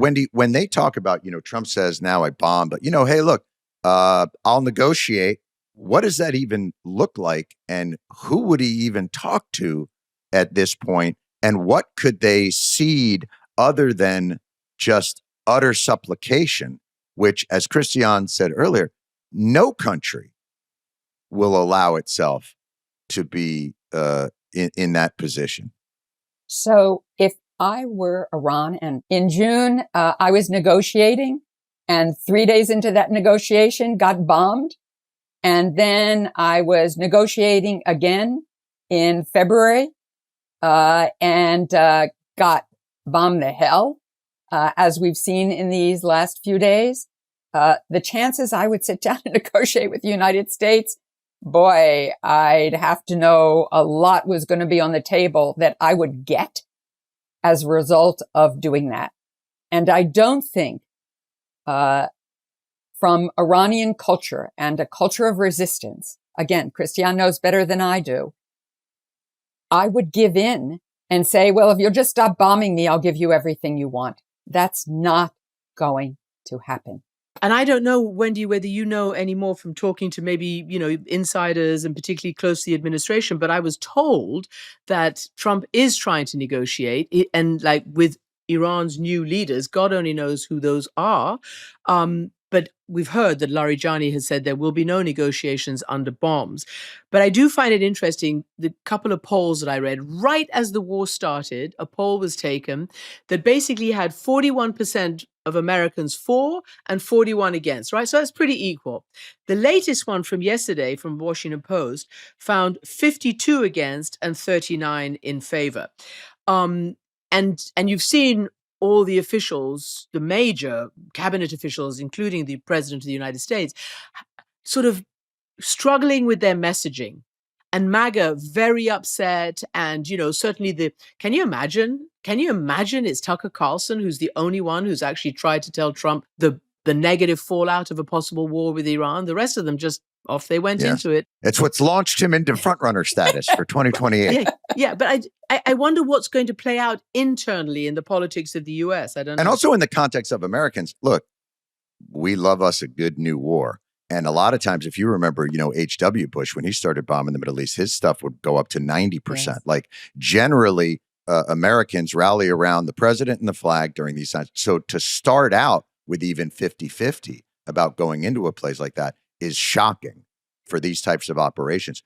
Wendy, when they talk about, Trump says now I bombed, but hey, look, I'll negotiate. What does that even look like? And who would he even talk to at this point? And what could they cede other than just utter supplication, which, as Christiane said earlier, no country will allow itself to be in that position. So if I were Iran and in June, I was negotiating, and 3 days into that negotiation got bombed. And then I was negotiating again in February, and got bombed the hell, as we've seen in these last few days. The chances I would sit down and negotiate with the United States, boy, I'd have to know a lot was going to be on the table that I would get as a result of doing that. And I don't think, from Iranian culture and a culture of resistance, again, Christiane knows better than I do, I would give in and say, well, if you'll just stop bombing me, I'll give you everything you want. That's not going to happen. And I don't know, Wendy, whether you know any more from talking to maybe, insiders and particularly close to the administration, but I was told that Trump is trying to negotiate, and like with Iran's new leaders, God only knows who those are. But we've heard that Larijani has said there will be no negotiations under bombs. But I do find it interesting, the couple of polls that I read, right as the war started, a poll was taken that basically had 41% of Americans for and 41 against, right? So that's pretty equal. The latest one from yesterday from Washington Post found 52 against and 39 in favor. And you've seen all the officials, the major cabinet officials, including the president of the United States, sort of struggling with their messaging. And MAGA very upset. And, certainly can you imagine it's Tucker Carlson who's the only one who's actually tried to tell Trump the negative fallout of a possible war with Iran. The rest of them just off they went into it. It's what's launched him into frontrunner status for 2028. Yeah, but I wonder what's going to play out internally in the politics of the U.S. I don't know. And also in the context of Americans, look, we love us a good new war. And a lot of times, if you remember, H.W. Bush, when he started bombing the Middle East, his stuff would go up to 90%. Yes. Like generally, Americans rally around the president and the flag during these times. So to start out with even 50-50 about going into a place like that is shocking for these types of operations.